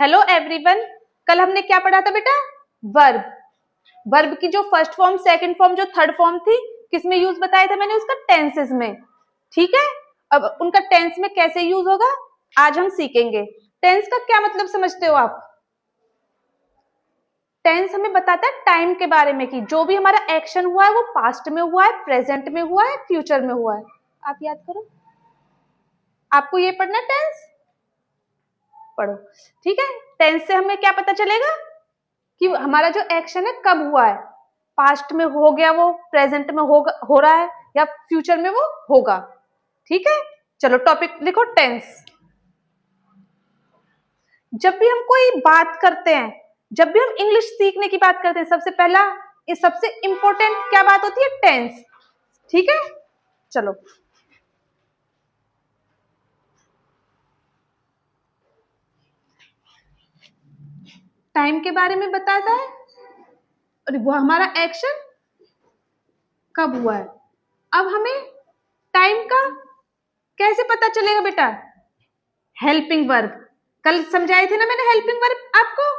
Hello everyone. कल हमने क्या पढ़ा था बेटा? वर्ब। वर्ब की जो फर्स्ट फॉर्म, सेकंड फॉर्म, जो थर्ड फॉर्म थी, किसमें यूज बताया था मैंने? उसका टेंसेस में। ठीक है, अब उनका टेंस में कैसे यूज होगा आज हम सीखेंगे। टेंस का क्या मतलब समझते हो आप? टेंस हमें बताता है टाइम के बारे में कि जो भी हमारा एक्शन हुआ है वो पास्ट में हुआ है, प्रेजेंट में हुआ है, फ्यूचर में हुआ है। आप याद करो, आपको ये पढ़ना है टेंस, पढ़ो। ठीक है, टेंस से हमें क्या पता चलेगा कि हमारा जो एक्शन है कब हुआ है, पास्ट में हो गया वो, प्रेजेंट में हो रहा है, या फ्यूचर में वो होगा। ठीक है, चलो टॉपिक लिखो टेंस। जब भी हम कोई बात करते हैं, जब भी हम इंग्लिश सीखने की बात करते हैं, सबसे पहला, इस सबसे इंपॉर्टेंट क्या बात होती है? टेंस। ठीक है, चलो टाइम के बारे में बताता है और वो हमारा एक्शन कब हुआ है। अब हमें टाइम का कैसे पता चलेगा बेटा? Helping verb. कल समझाए थे ना मैंने हेल्पिंग वर्ब आपको,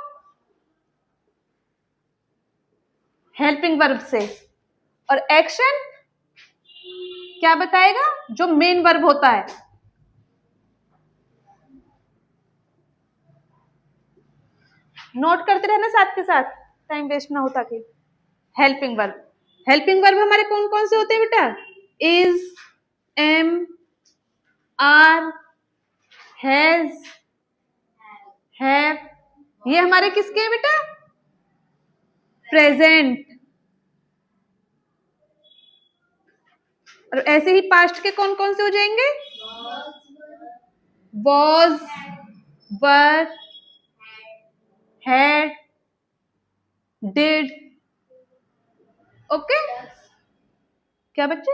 हेल्पिंग वर्ब से। और एक्शन क्या बताएगा? जो मेन वर्ब होता है। नोट करते रहना साथ के साथ, टाइम वेस्ट ना होता कि। हेल्पिंग वर्ब, हेल्पिंग वर्ब हमारे कौन कौन से होते हैं बेटा? Is, am, are, has, have. ये हमारे किसके हैं बेटा? प्रेजेंट। और ऐसे ही पास्ट के कौन कौन से हो जाएंगे? Was, were, had, did. Okay, क्या बच्चे?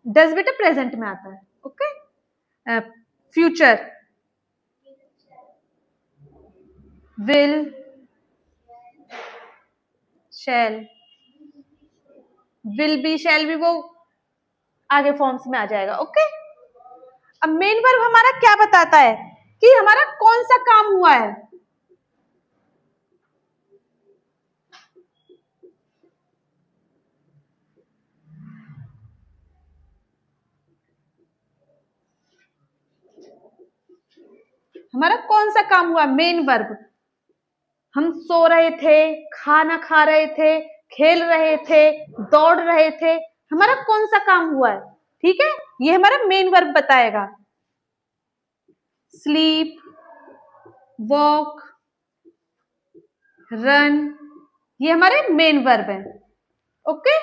डज बेटा प्रेजेंट में आता है। Okay, future will, shall. Will be, shall be, वो आगे फॉर्म्स में आ जाएगा। ओके, अब मेन वर्ब हमारा क्या बताता है कि हमारा कौन सा काम हुआ है। हमारा कौन सा काम हुआ? Main verb. हम सो रहे थे, खाना खा रहे थे, खेल रहे थे, दौड़ रहे थे, हमारा कौन सा काम हुआ है? ठीक है, ये हमारा मेन वर्ब बताएगा। स्लीप, वॉक, रन, ये हमारे मेन वर्ब है। ओके,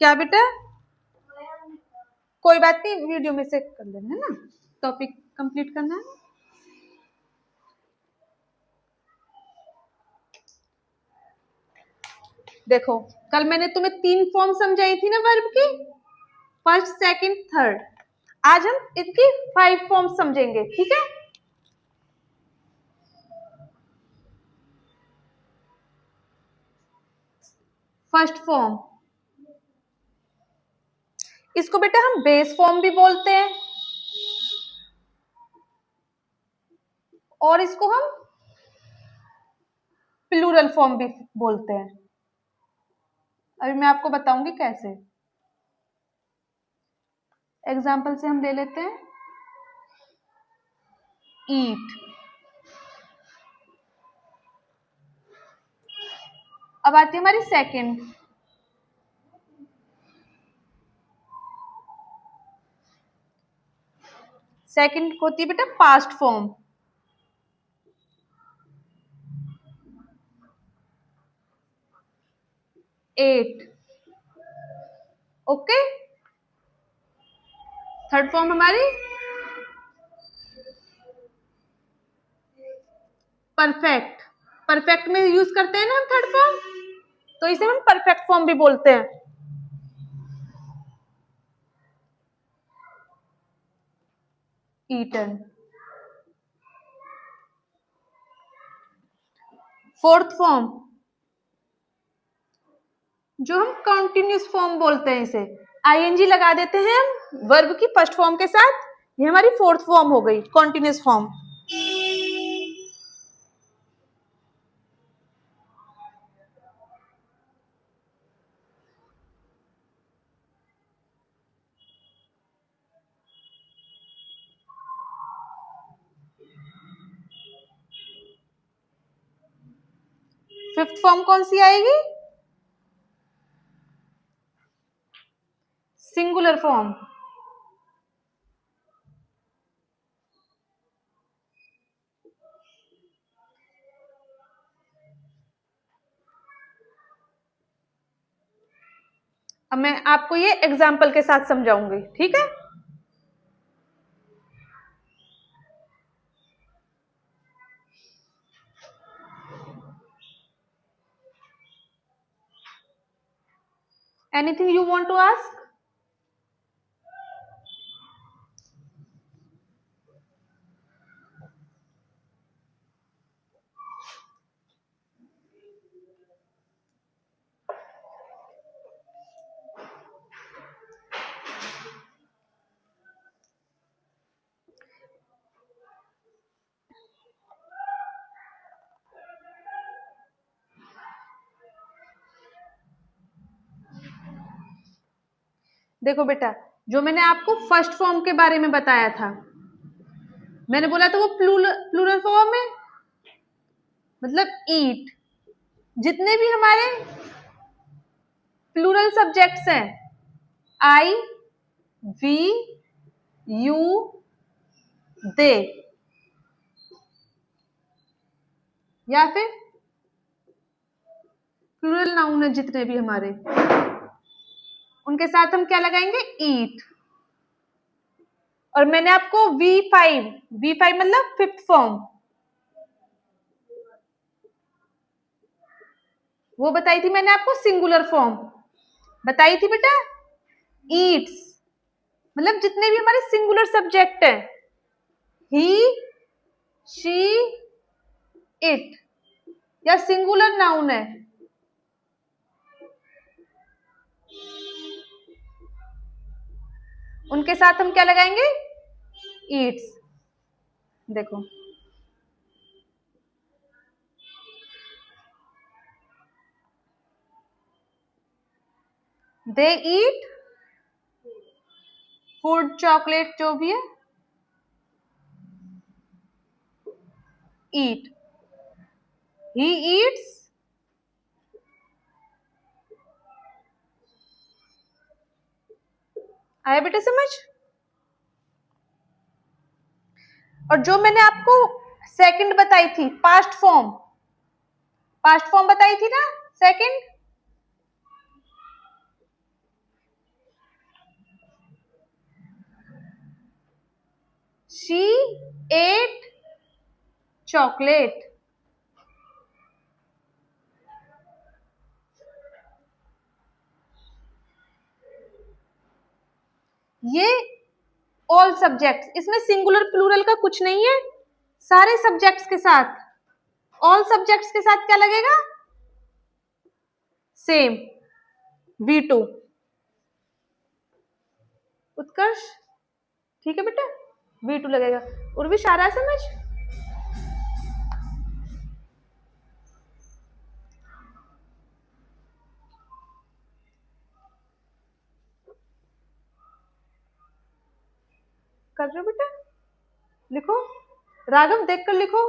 क्या बेटा? कोई बात नहीं, वीडियो में से कर लेना है ना, टॉपिक कंप्लीट करना है। देखो, कल मैंने तुम्हें 3 फॉर्म समझाई थी ना वर्ब की, फर्स्ट, सेकंड, थर्ड। आज हम इसकी 5 फॉर्म समझेंगे। ठीक है, फर्स्ट फॉर्म, इसको बेटा हम बेस फॉर्म भी बोलते हैं, और इसको हम प्लूरल फॉर्म भी बोलते हैं। अभी मैं आपको बताऊंगी कैसे। एग्जाम्पल से हम ले लेते हैं ईट। अब आती है हमारी सेकंड, सेकंड होती है बेटा past form. Ate. Okay, third form हमारी परफेक्ट, परफेक्ट में यूज करते हैं ना हम थर्ड फॉर्म, तो इसे हम परफेक्ट फॉर्म भी बोलते हैं। ईटन। फोर्थ फॉर्म जो हम कंटिन्यूस फॉर्म बोलते हैं, इसे आईएनजी लगा देते हैं हम वर्ब की फर्स्ट फॉर्म के साथ, ये हमारी फोर्थ फॉर्म हो गई, कंटिन्यूस फॉर्म। फिफ्थ फॉर्म कौन सी आएगी? Singular form. अब मैं आपको ये एग्जाम्पल के साथ समझाऊंगी, ठीक है? Anything you want to ask? देखो बेटा, जो मैंने आपको फर्स्ट फॉर्म के बारे में बताया था, मैंने बोला था वो प्लूरल फॉर्म है, मतलब ईट। जितने भी हमारे प्लूरल सब्जेक्ट्स हैं, आई, वी, यू, दे, या फिर प्लूरल नाउन है जितने भी हमारे, उनके साथ हम क्या लगाएंगे? ईट। और मैंने आपको V5 मतलब फिफ्थ फॉर्म, वो बताई थी मैंने आपको, सिंगुलर फॉर्म बताई थी बेटा। ईट्स मतलब जितने भी हमारे सिंगुलर सब्जेक्ट है, ही, शी, इट, या सिंगुलर नाउन है, उनके साथ हम क्या लगाएंगे? ईट्स। देखो, दे ईट फूड, चॉकलेट, जो भी है, ईट। ही ईट्स आया बेटा समझ? और जो मैंने आपको सेकंड बताई थी, पास्ट फॉर्म, पास्ट फॉर्म बताई थी ना सेकंड, शी एट चॉकलेट। ये ऑल सब्जेक्ट्स, इसमें सिंगुलर प्लूरल का कुछ नहीं है, सारे सब्जेक्ट्स के साथ, ऑल सब्जेक्ट्स के साथ क्या लगेगा? Same, V2। उत्कर्ष, ठीक है बेटा, V2 लगेगा। और भी सारा समझ? कर रहे हो बेटा? लिखो, राघव देख कर लिखो,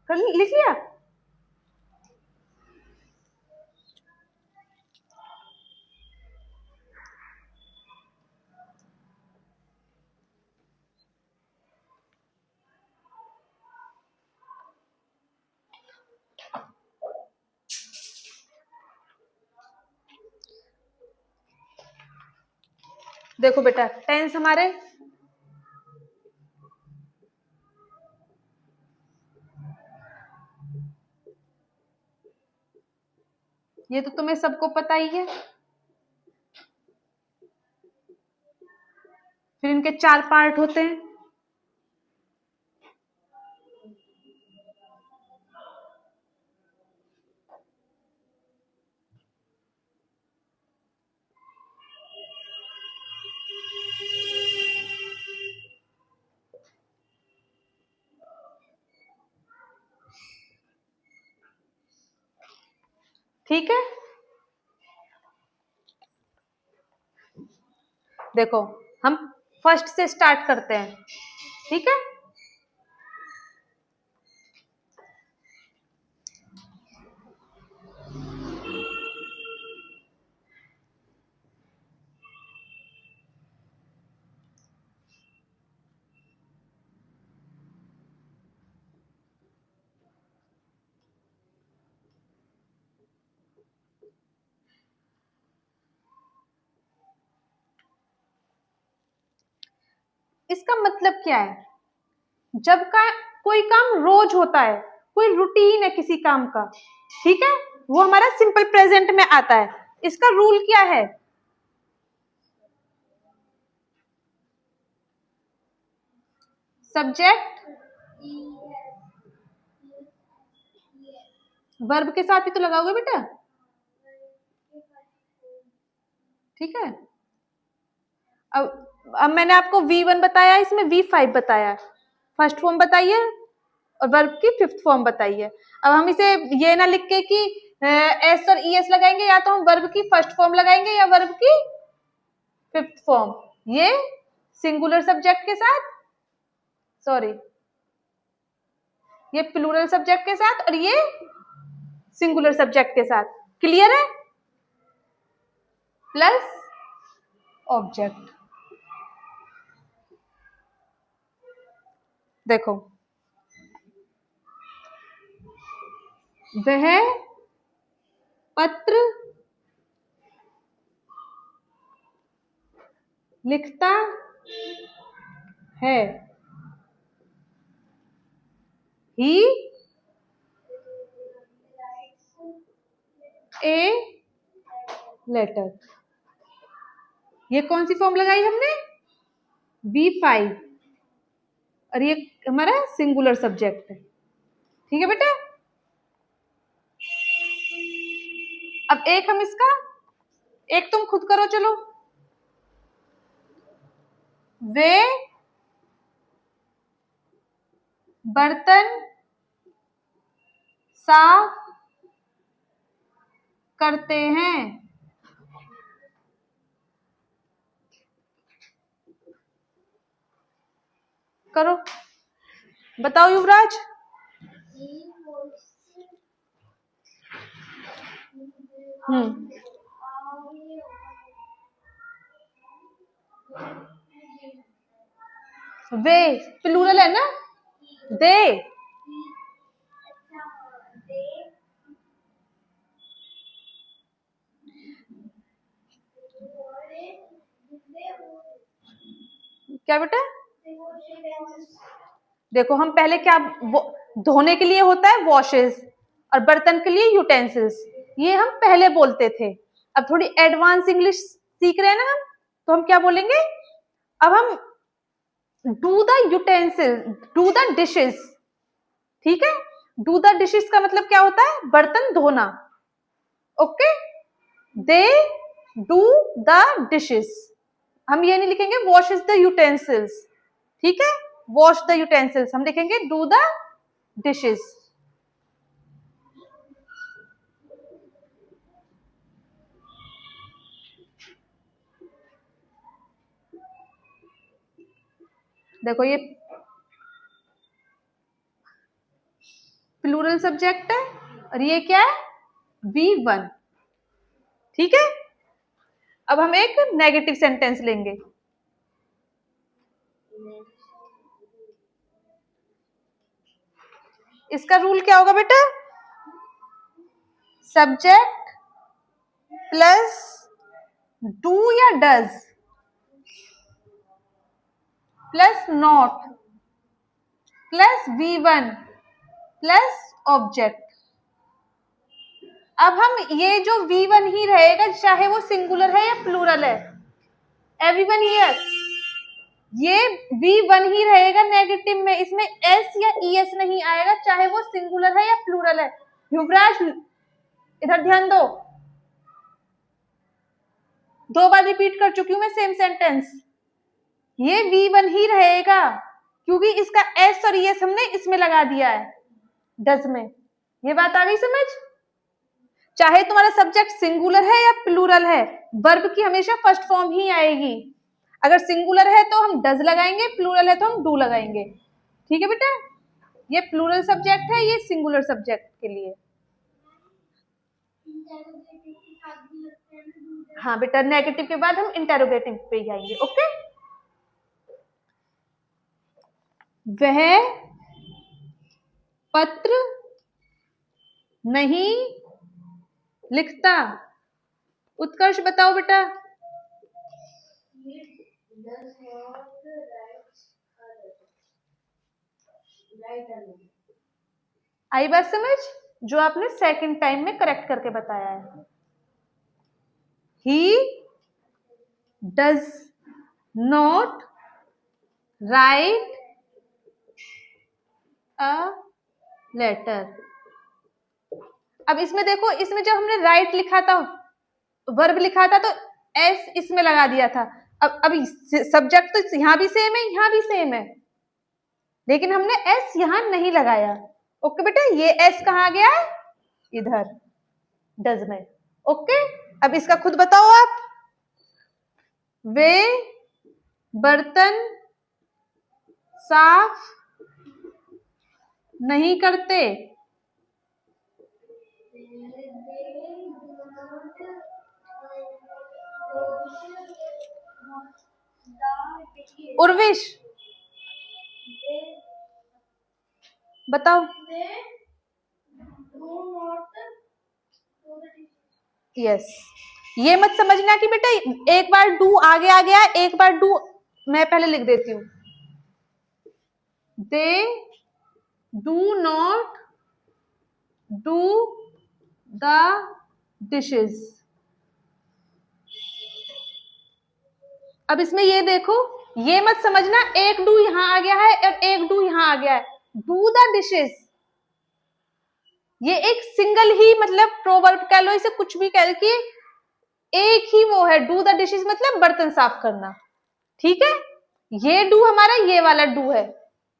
कर लिख लिया? देखो बेटा, टेंस हमारे ये तो तुम्हें सबको पता ही है। फिर इनके 4 पार्ट होते हैं। ठीक है, देखो हम फर्स्ट से स्टार्ट करते हैं। ठीक है, इसका मतलब क्या है? जब का कोई काम रोज होता है, कोई रूटीन है किसी काम का, ठीक है, वो हमारा सिंपल प्रेजेंट में आता है। इसका रूल क्या है? सब्जेक्ट वर्ब के साथ ही तो लगाओगे बेटा। ठीक है, अब मैंने आपको V1 बताया, इसमें V5 बताया, फर्स्ट फॉर्म बताइए और वर्ब की फिफ्थ फॉर्म बताइए। अब हम इसे ये ना लिख के कि एस और ईएस लगाएंगे, या तो हम वर्ब की फर्स्ट फॉर्म लगाएंगे या वर्ब की फिफ्थ फॉर्म। ये सिंगुलर सब्जेक्ट के साथ, सॉरी, ये प्लूरल सब्जेक्ट के साथ और ये सिंगुलर सब्जेक्ट के साथ। क्लियर है? Plus object. देखो, वह पत्र लिखता है, ही ए लेटर। ये कौन सी फॉर्म लगाई हमने? V5, और ये हमारा सिंगुलर सब्जेक्ट है। ठीक है बेटा, अब एक हम इसका, एक तुम खुद करो, चलो। वे बर्तन साफ करते हैं। करो, बताओ युवराज। वे प्लूरल है ना, दे। क्या बेटा? देखो, हम पहले क्या, धोने के लिए होता है वॉशेस और बर्तन के लिए यूटेंसिल्स, ये हम पहले बोलते थे। अब थोड़ी एडवांस इंग्लिश सीख रहे हैं ना हम, तो हम क्या बोलेंगे? अब हम do the utensil, do the dishes. ठीक है, डू द डिशेस का मतलब क्या होता है? बर्तन धोना। Okay, they do the dishes. हम ये नहीं लिखेंगे वॉश इज द यूटेंसिल्स। ठीक है, वॉश द यूटेंसिल्स हम लिखेंगे डू द डिशेस। देखो, ये प्लूरल सब्जेक्ट है और ये क्या है? V1। ठीक है, अब हम एक नेगेटिव सेंटेंस लेंगे। इसका रूल क्या होगा बेटा? सब्जेक्ट प्लस डू या does plus not plus V1 plus object. अब हम ये जो V1 ही रहेगा, चाहे वो सिंगुलर है या प्लूरल है। एवरीवन हियर, ये V1 ही रहेगा नेगेटिव में, इसमें S या ES नहीं आएगा, चाहे वो सिंगुलर है या प्लूरल है। युवराज इधर ध्यान दो, 2 बार रिपीट कर चुकी हूं मैं सेम सेंटेंस। ये V1 ही रहेगा क्योंकि इसका S और ES हमने इसमें लगा दिया है, डज में। ये बात आ गई समझ? चाहे तुम्हारा सब्जेक्ट सिंगुलर है या प्लूरल है, वर्ब की हमेशा फर्स्ट फॉर्म ही आएगी। अगर सिंगुलर है तो हम डज लगाएंगे, प्लूरल है तो हम डू लगाएंगे। ठीक है बेटा, ये प्लूरल सब्जेक्ट है, ये सिंगुलर सब्जेक्ट के लिए। हाँ बेटा, नेगेटिव के बाद हम इंटेरोगेटिव पे ही आएंगे। ओके, वह पत्र नहीं लिखता। उत्कर्ष बताओ बेटा। आई बात समझ? जो आपने सेकंड टाइम में करेक्ट करके बताया है। He does not write a letter. अब इसमें देखो, इसमें जब हमने राइट लिखा था, वर्ब लिखा था, तो एस इसमें लगा दिया था। अब सब्जेक्ट तो यहां भी सेम है, यहां भी सेम है, लेकिन हमने एस यहां नहीं लगाया। ओके बेटा, ये एस कहाँ गया है? इधर डज में। ओके, अब इसका खुद बताओ आप। वे बर्तन साफ नहीं करते। उर्विश बताओ। यस, ये मत समझना कि बेटा एक बार डू आगे आ गया, एक बार डू मैं पहले लिख देती हूं। दे do not do the dishes. अब इसमें ये देखो, ये मत समझना एक डू यहां आ गया है और एक डू यहां आ गया है। डू द डिशेस, ये एक सिंगल ही, मतलब प्रोवर्ब कह लो इसे, कुछ भी कह लो, कि एक ही वो है। डू द डिशेस मतलब बर्तन साफ करना। ठीक है, ये डू हमारा ये वाला डू है,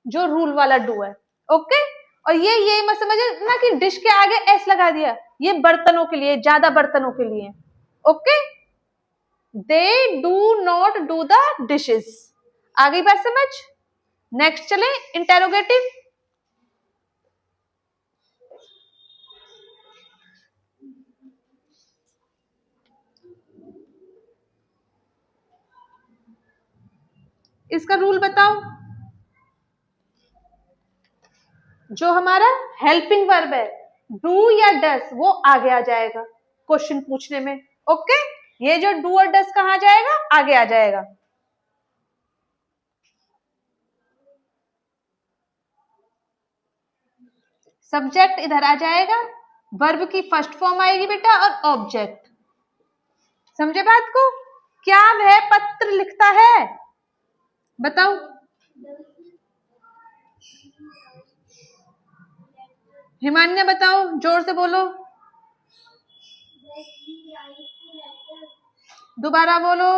जो रूल वाला डू है। ओके, और ये मत समझना कि डिश के आगे एस लगा दिया, ये बर्तनों के लिए, ज्यादा बर्तनों के लिए। Okay, they do not do the dishes. आ गई बात समझ? नेक्स्ट चले, इंटेरोगेटिव। इसका रूल बताओ। जो हमारा हेल्पिंग वर्ब है, डू या डस, वो आगे आ जाएगा क्वेश्चन पूछने में। ओके, ये जो डू और डस कहाँ जाएगा? आगे आ जाएगा। सब्जेक्ट इधर आ जाएगा, वर्ब की फर्स्ट फॉर्म आएगी बेटा, और ऑब्जेक्ट। समझे बात को? क्या वह पत्र लिखता है? बताओ। हिमान्या बताओ, जोर से बोलो, दोबारा बोलो।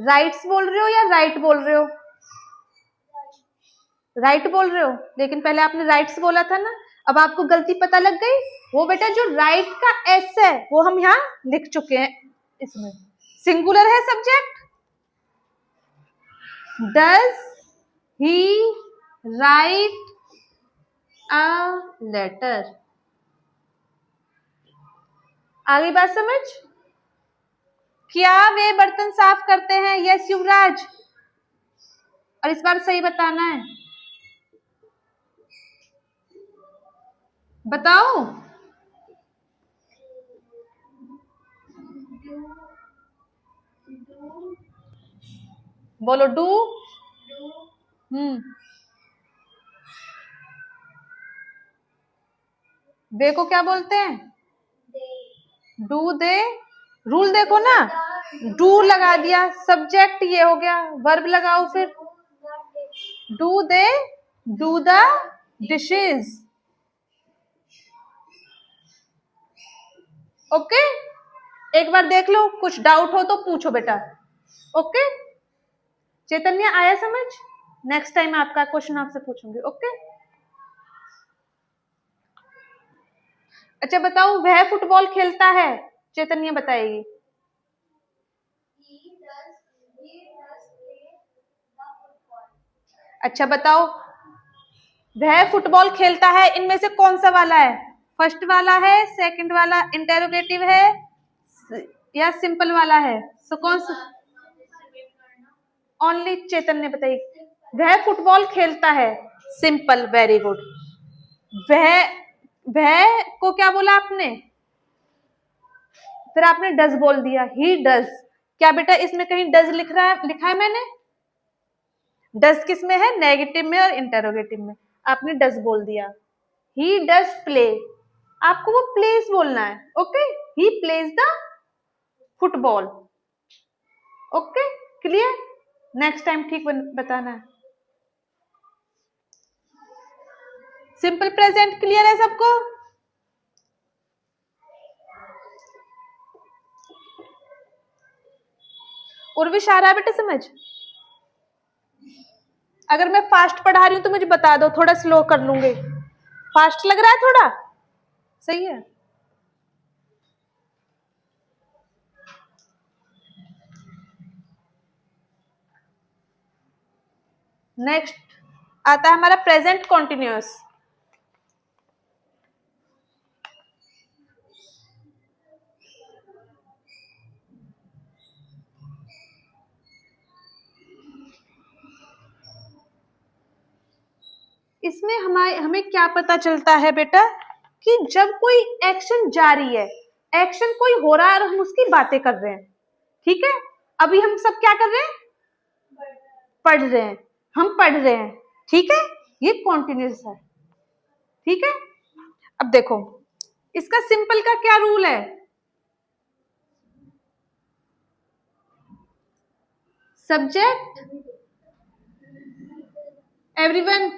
राइट्स बोल रहे हो या राइट बोल रहे हो? राइट बोल रहे हो, लेकिन पहले आपने राइट्स बोला था ना। अब आपको गलती पता लग गई। वो बेटा जो राइट का एस है वो हम यहाँ लिख चुके हैं, इसमें सिंगुलर है subject. Does he write a letter. आगे बात समझ? क्या वे बर्तन साफ करते हैं? यस युवराज, और इस बार सही बताना है। बताओ। बोलो डू। वे को क्या बोलते हैं? Do they. रूल देखो ना, डू लगा दिया, सब्जेक्ट ये हो गया, वर्ब लगाओ फिर। Do they do the dishes. Okay, एक बार देख लो, कुछ डाउट हो तो पूछो बेटा। ओके चैतन्य, आया समझ? नेक्स्ट टाइम आपका क्वेश्चन आपसे पूछूंगी। ओके अच्छा बताओ, वह फुटबॉल खेलता है, चैतन्य बताएगी। अच्छा बताओ, वह फुटबॉल खेलता है, इनमें से कौन सा वाला है? फर्स्ट वाला है, सेकंड वाला इंटेरोगेटिव है, या सिंपल वाला है? सो कौन सा? ओनली चैतन्य बताइए। वह फुटबॉल खेलता है, सिंपल, वेरी गुड। वह को क्या बोला आपने? फिर आपने डज बोल दिया, ही डज। क्या बेटा इसमें कहीं डज लिखा है मैंने? डज किस में है? नेगेटिव में और इंटेरोगेटिव में। आपने डज बोल दिया। ही डज प्ले, आपको वो प्लेस बोलना है। Okay, he plays the football. Okay clear? Next time ठीक बताना है। सिंपल प्रेजेंट क्लियर है सबको? उर्विश आ रहा है बेटा समझ? अगर मैं फास्ट पढ़ा रही हूं तो मुझे बता दो, थोड़ा स्लो कर लूंगी। फास्ट लग रहा है थोड़ा? सही है। नेक्स्ट आता है हमारा प्रेजेंट कॉन्टिन्यूअस। इसमें हमें क्या पता चलता है बेटा कि जब कोई एक्शन जारी है, एक्शन कोई हो रहा है और हम उसकी बातें कर रहे हैं। ठीक है, अभी हम सब क्या कर रहे हैं? पढ़ रहे हैं, हम पढ़ रहे हैं। ठीक है, ये कॉन्टिन्यूअस है। ठीक है, अब देखो इसका सिंपल का क्या रूल है? Subject, everyone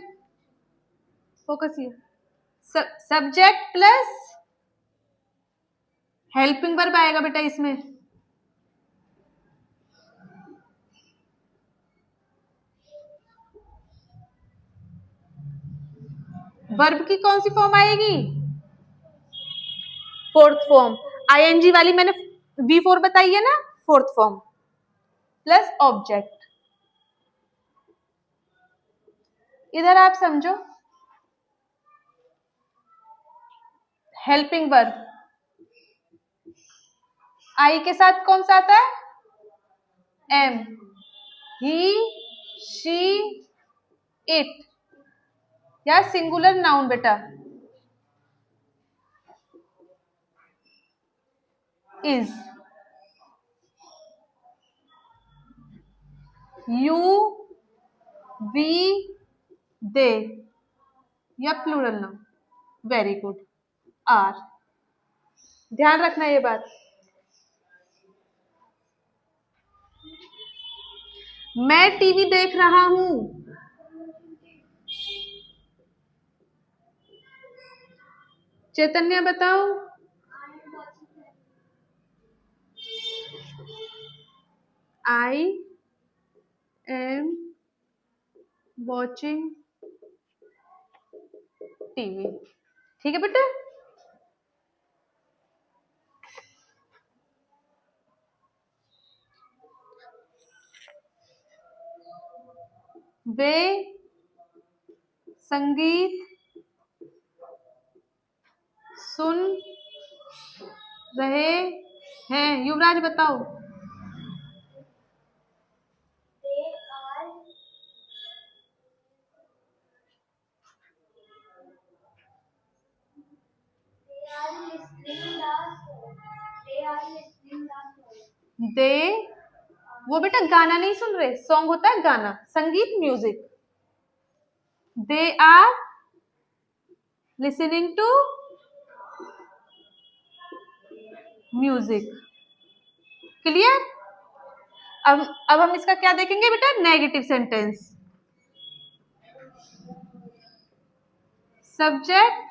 focus here, subject plus helping verb आएगा बेटा इसमें। वर्ब की कौन सी फॉर्म आएगी? Fourth form. आईएनजी वाली मैंने V4 बताई है ना, फोर्थ फॉर्म प्लस ऑब्जेक्ट। इधर आप समझो, हेल्पिंग वर्ब आई के साथ कौन सा आता है? एम। ही, शी, इट, या सिंगुलर नाउन बेटा? इज, यू, वी, दे, या plural noun? Very good, are. ध्यान रखना ये बात। मैं टीवी देख रहा हूं, चैतन्य बताओ। I am watching TV. ठीक है बेटा, वे संगीत सुन रहे हैं। युवराज बताओ। दे, वो बेटा गाना नहीं सुन रहे, सॉन्ग होता है गाना, संगीत music. They are listening to music. Clear? अब हम इसका क्या देखेंगे बेटा, negative sentence. Subject,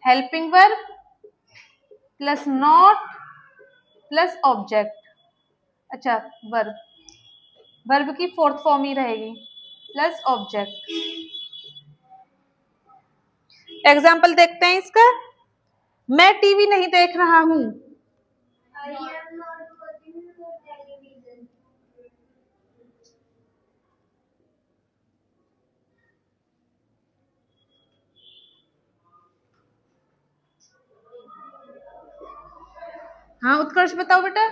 helping verb plus not plus object. अच्छा, वर्ब, वर्ब की फोर्थ फॉर्म ही रहेगी प्लस ऑब्जेक्ट। एग्जाम्पल देखते हैं इसका। मैं टीवी नहीं देख रहा हूं। हाँ उत्कर्ष बताओ बेटा।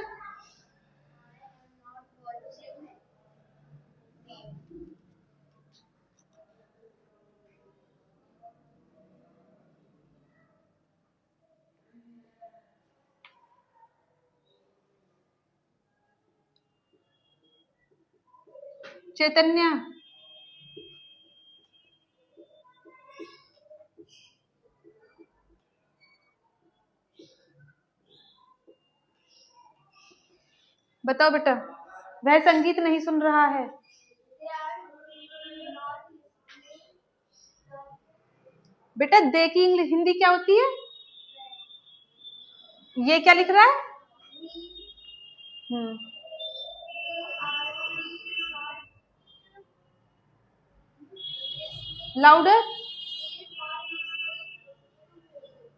चैतन्य, बताओ बेटा। वह संगीत नहीं सुन रहा है। बेटा देखी हिंदी क्या होती है? ये क्या लिख रहा है? लाउडर।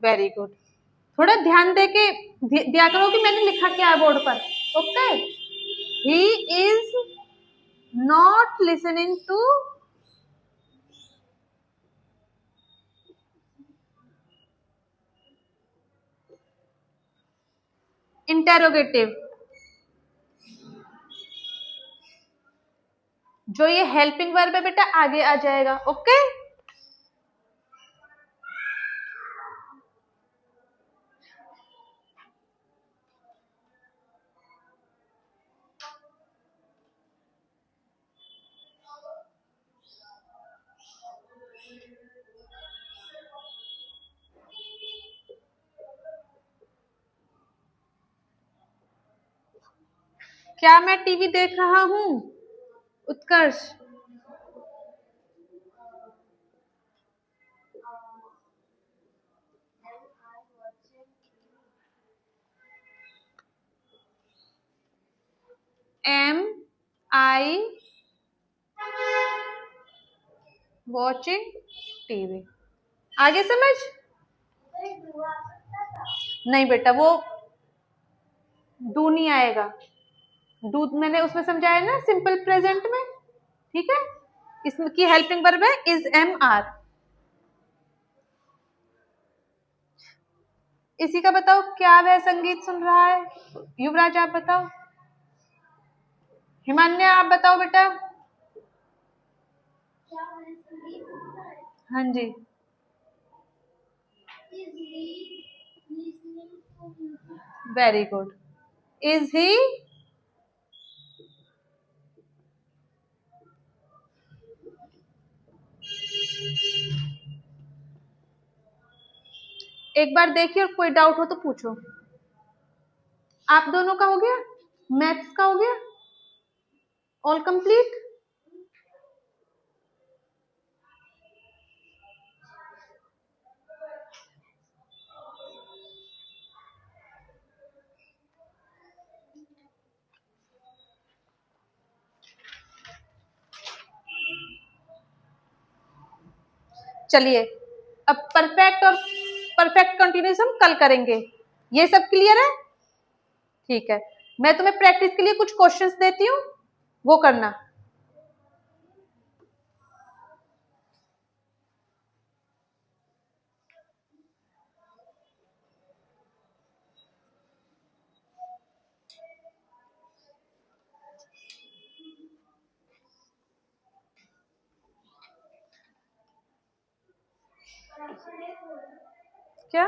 Very good. थोड़ा ध्यान दे के दिया करो कि मैंने लिखा क्या है बोर्ड पर। Okay, he is not listening to interrogative. जो ये हेल्पिंग वर्ब है बेटा आगे आ जाएगा। ओके, क्या मैं टीवी देख रहा हूं? उत्कर्ष, एम आई वॉचिंग टीवी। आगे समझ? नहीं बेटा, वो डू नहीं आएगा। डू मैंने उसमें समझाया ना, सिंपल प्रेजेंट में। ठीक है, इसमें की हेल्पिंग वर्ब है इज एम आर। इसी का बताओ, क्या वह संगीत सुन रहा है? युवराज आप बताओ। हिमान्या आप बताओ बेटा। हाँ जी, वेरी गुड। इज ही, एक बार देखिए और कोई डाउट हो तो पूछो। आप दोनों का हो गया? मैथ्स का हो गया? All complete? चलिए, अब परफेक्ट और परफेक्ट कंटिन्यूस हम कल करेंगे। ये सब क्लियर है? ठीक है, मैं तुम्हें प्रैक्टिस के लिए कुछ क्वेश्चंस देती हूँ, वो करना। क्या?